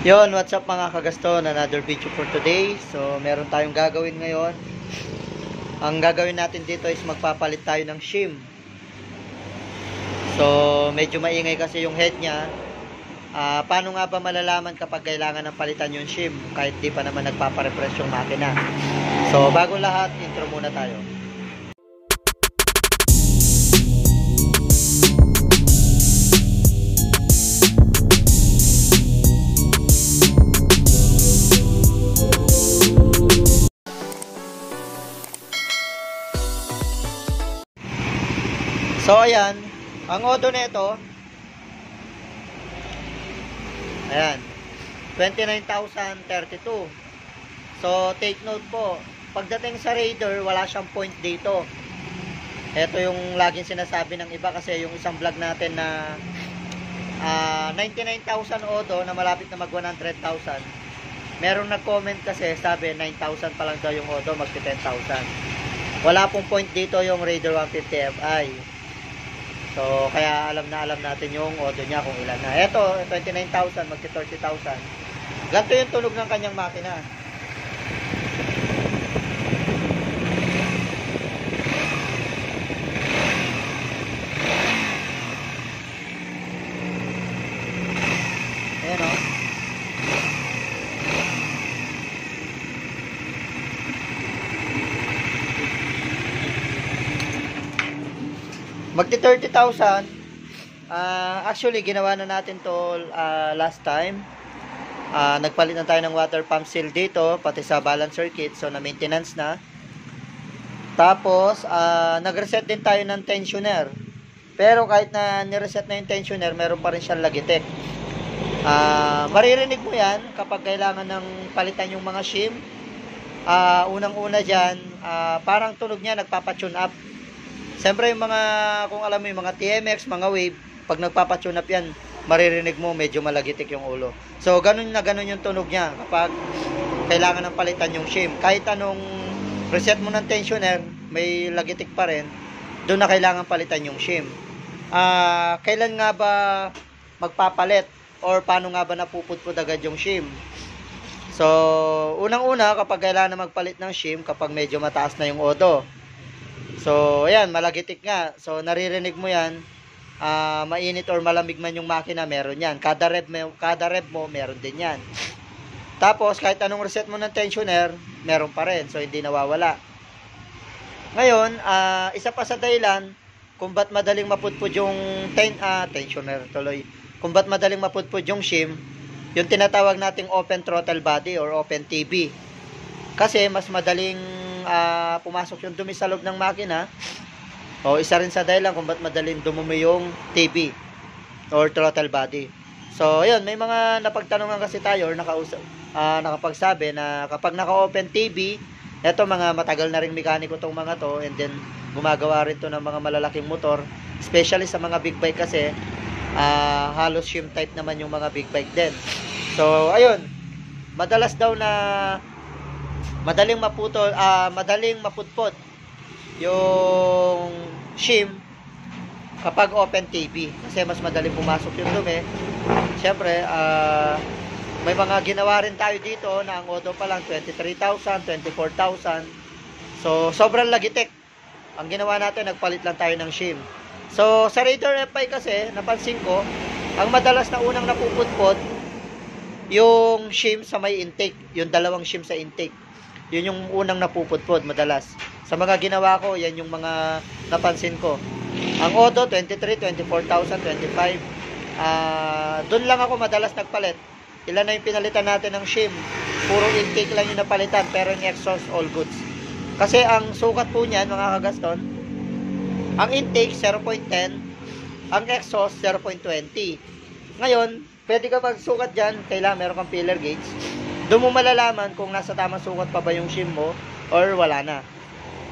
Yon, what's up mga kagaston? Another video for today. So, meron tayong gagawin ngayon. Ang gagawin natin dito is magpapalit tayo ng shim. So, medyo maingay kasi yung head niya. Paano nga ba malalaman kapag kailangan ng palitan yung shim kahit di pa naman nagpaparefresh yung makina? So, bago lahat, intro muna tayo. So, ayan. Ang odo nito, ayan, 29,032. So, take note po, pagdating sa Raider, wala siyang point dito. Ito yung laging sinasabi ng iba kasi yung isang vlog natin na 99,000 odo na malapit na mag 100,000. Merong nag-comment kasi, sabi 9,000 pa lang daw yung odo, magti 10,000. Wala pong point dito yung Raider 150 Fi. So, kaya alam natin yung odo niya kung ilan na. Ito, 29,000, magti 30,000. Ganito yung tunog ng kanyang makina. Ayan o. Magti 30,000. Actually, ginawa na natin to last time. Nagpalit na tayo ng water pump seal dito, pati sa balance circuit. So, na maintenance na. Tapos, nag-reset din tayo ng tensioner. Pero kahit na nireset na yung tensioner, meron pa rin siyang lagitek. Maririnig mo yan kapag kailangan ng palitan yung mga shim. Unang-una dyan, parang tunog niya nagpapatune up. Siyempre yung mga, kung alam mo yung mga TMX, mga wave, pag nagpapatune up yan, maririnig mo medyo malagitik yung ulo. So, ganun na ganun yung tunog niya kapag kailangan ng palitan yung shim. Kahit anong reset mo ng tensioner, may lagitik pa rin, doon na kailangan palitan yung shim. Kailan nga ba magpapalit? Or paano nga ba napupudpud agad yung shim? So, unang-una, kapag kailangan na magpalit ng shim, kapag medyo mataas na yung odo. So, ayan, malagitik nga. So, naririnig mo yan. Mainit or malamig man yung makina, meron yan. Kada rev mo, meron din yan. Tapos, kahit anong reset mo ng tensioner, meron pa rin. So, hindi nawawala. Ngayon, isa pa sa dahilan, kung ba't madaling mapudpud yung tensioner tuloy. Kung ba't madaling mapudpud yung shim, yung tinatawag nating open throttle body or open TB. Kasi, mas madaling pumasok yung dumi sa loob ng makina. O isa rin sa dahilan kung ba't madaling dumumi yung TB or throttle body. So ayun, may mga napagtanungan kasi tayo or nakapagsabi na kapag naka-open TB, eto mga matagal na ring mekaniko tong mga to, and then gumagawa rin to ng mga malalaking motor, especially sa mga big bike kasi halos shim type naman yung mga big bike din. So ayun, madalas daw na madaling mapudpod yung shim kapag open TB kasi mas madaling pumasok yung dumi. Siyempre, may mga ginawa rin tayo dito na ang odo pa lang 23,000, 24,000. So, sobrang lagitik. Ang ginawa natin, nagpalit lang tayo ng shim. So, sa Raider FI kasi, napansin ko, ang madalas na unang napupudpod yung shim sa may intake, yung dalawang shim sa intake. Yun yung unang napupudpod madalas. Sa mga ginawa ko, yan yung mga napansin ko. Ang odo, 23, 24,000, 25. Doon lang ako madalas nagpalit. Ilan na yung pinalitan natin ng shim. Puro intake lang yung napalitan, pero yung exhaust, all goods. Kasi ang sukat po niyan, mga kagaston, ang intake, 0.10. Ang exhaust, 0.20. Ngayon, pwede ka magsukat dyan, kailangan meron kang filler gauge. Doon mo malalaman kung nasa tamang sukat pa ba yung shim mo or wala na.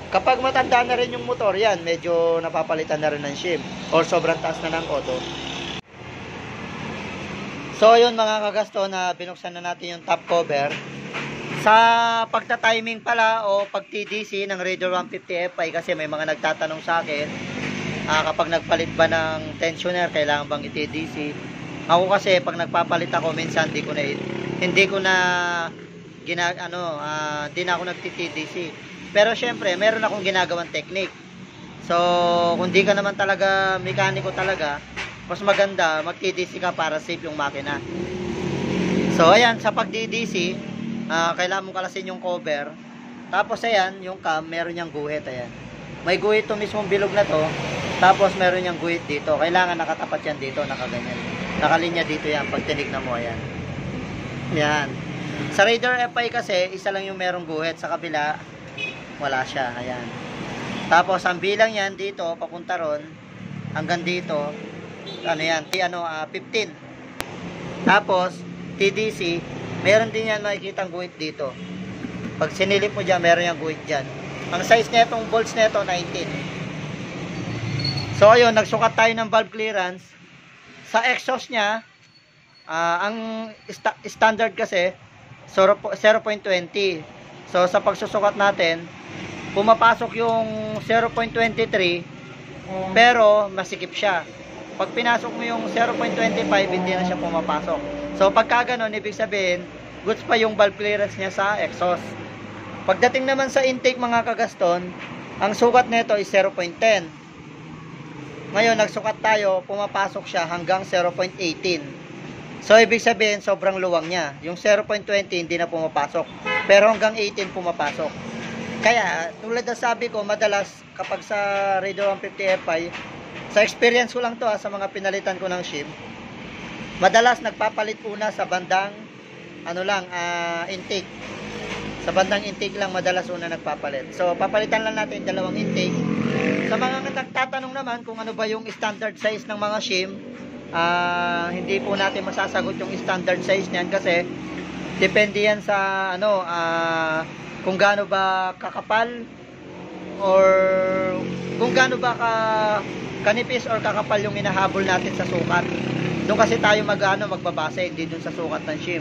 Kapag matanda na rin yung motor, yan, medyo napapalitan na rin ng shim or sobrang taas na ng odo. So, yun mga kagasto na binuksan na natin yung top cover. Sa pagta-timing pala o pag-TDC ng Raider 150 Fi, kasi may mga nagtatanong sa akin, kapag nagpalit ba ng tensioner, kailangan bang i-TDC? Ako kasi pag nagpapalit ako minsan hindi ko na di na ako nagti-TDC. Pero syempre, meron akong ginagawang technique. So, kung di ka naman talaga mekaniko talaga, mas maganda mag-TDC ka para safe yung makina. So, ayan, sa pag-DDC, kailangan mong kalasin yung cover. Tapos, ayan, yung cam, meron niyang guhit, ayan. May guhit to mismong bilog na to. Tapos, meron niyang guhit dito. Kailangan nakatapat yan dito, nakaganyan. Nakalinya dito yan, pag tinignan mo, ayan. Ayan. Sa Raider FI kasi, isa lang yung merong guhit. Sa kabila, wala siya, ayan. Tapos, ang bilang yan dito, papunta ron, hanggang dito, ano yan, 15. Tapos, TDC, meron din yan makikitang guhit dito. Pag sinilip mo dyan, meron yung guhit dyan. Ang size netong bolts neto, 19. So, ayun, nagsukat tayo ng valve clearance. Sa exhaust niya, ang standard kasi, 0.20. So, sa pagsusukat natin, pumapasok yung 0.23, pero masikip siya. Pag pinasok mo yung 0.25, hindi na siya pumapasok. So, pagka ganon, ibig sabihin, goods pa yung valve clearance niya sa exhaust. Pagdating naman sa intake mga kagaston, ang sukat nito is 0.10. Ngayon, nagsukat tayo, pumapasok siya hanggang 0.18. So, ibig sabihin, sobrang luwang niya. Yung 0.20 hindi na pumapasok. Pero hanggang 18 pumapasok. Kaya, tulad na sabi ko, madalas kapag sa Raider 150 FI, sa experience ko lang to sa mga pinalitan ko ng shim, madalas nagpapalit una sa bandang intake. Sa bandang intake lang madalas una nagpapalit. So, papalitan lang natin dalawang intake. Sa mga nagtatanong naman kung ano ba yung standard size ng mga shim, hindi po natin masasagot yung standard size niyan kasi depende yan sa kung gaano ba kakapal or kung gaano ba kanipis or kakapal yung hinahabol natin sa sukat. Doon kasi tayo magbabase, hindi doon sa sukat ng shim.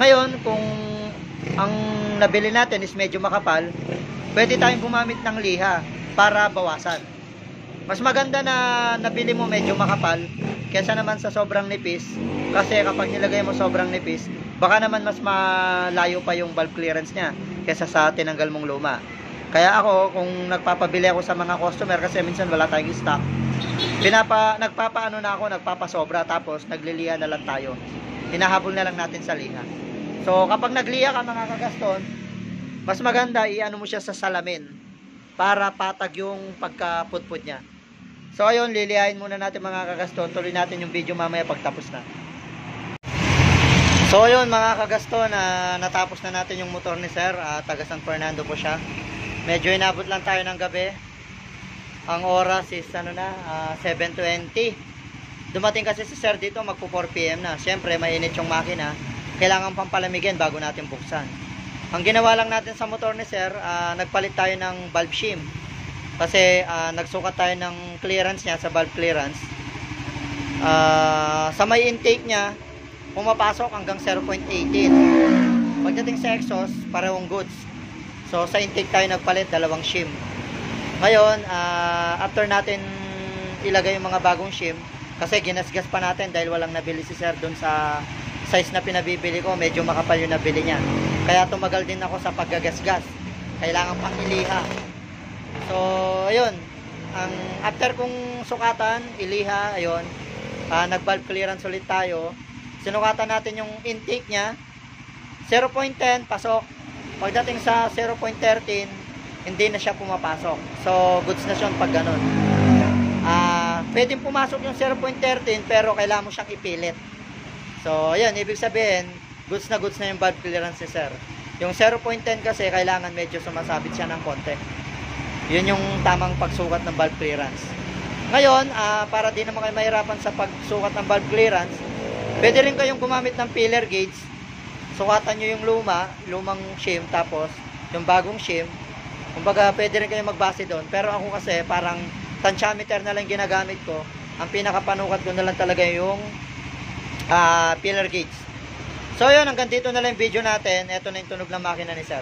Ngayon, kung ang nabili natin is medyo makapal, pwede tayong gumamit ng liha para bawasan. Mas maganda na nabili mo medyo makapal kaysa naman sa sobrang nipis, kasi kapag nilagay mo sobrang nipis, baka naman mas malayo pa yung valve clearance niya kaysa sa tinanggal mong luma. Kaya ako, kung nagpapabili ako sa mga customer, kasi minsan wala tayong stock, nagpapasobra, tapos nagliliha na lang tayo. Hinahabol na lang natin sa liha. So, kapag nagliha ka mga kagaston, mas maganda i-ano mo siya sa salamin para patag yung pagkaputput niya. So, ayun, lilihain muna natin mga kagaston. Tuloy natin yung video mamaya pagtapos na. So, ayun mga kagaston, natapos na natin yung motor ni Sir. Taga San Fernando po siya. Medyo inabot lang tayo ng gabi. Ang oras is 7:20. Dumating kasi si Sir dito, magpo 4 PM na. Siyempre, mainit yung makina. Kailangan pampalamigin bago natin buksan. Ang ginawa lang natin sa motor ni Sir, nagpalit tayo ng valve shim. Kasi nagsukat tayo ng clearance niya sa valve clearance. Sa may intake niya, pumapasok hanggang 0.18. Pagdating sa exhaust, parehong goods. So sa intake tayo nagpalit, dalawang shim. Ngayon, after natin ilagay yung mga bagong shim, kasi ginasgas pa natin dahil walang nabili si Sir dun sa size na pinabibili ko, medyo makapal yung nabili niya. Kaya tumagal din ako sa paggagasgas. Kailangan pang iliha. So, ayun. After kong sukatan, iliha, ayun. Nag-valve clearance ulit tayo. Sinukatan natin yung intake niya. 0.10, pasok. Pagdating sa 0.13, hindi na siya pumapasok. So, goods na siya pag ganun. Pwedeng pumasok yung 0.13, pero kailangan mo siyang ipilit. So, ayun, ibig sabihin, goods na yung valve clearance ni Sir. Yung 0.10 kasi, kailangan medyo sumasabit siya ng konti. Yun yung tamang pagsukat ng valve clearance. Ngayon, para di naman kayo mahirapan sa pagsukat ng valve clearance, pwede rin kayong gumamit ng filler gauge. Sukatan nyo yung lumang shim, tapos yung bagong shim. Kumbaga, pwede rin kayong magbase doon. Pero ako kasi, parang tensiometer na lang ginagamit ko. Ang pinakapanukat ko na lang talaga yung filler gauge. So yun, hanggang dito na lang yung video natin. Ito na yung tunog ng makina ni Sir.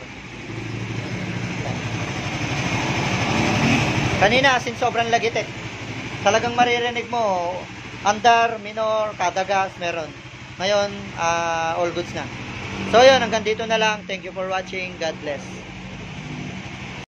Kanina, asin sobrang lagit eh. Talagang maririnig mo, Andar, minor, kada gas, meron. Ngayon, all goods na. So yun, hanggang dito na lang. Thank you for watching. God bless.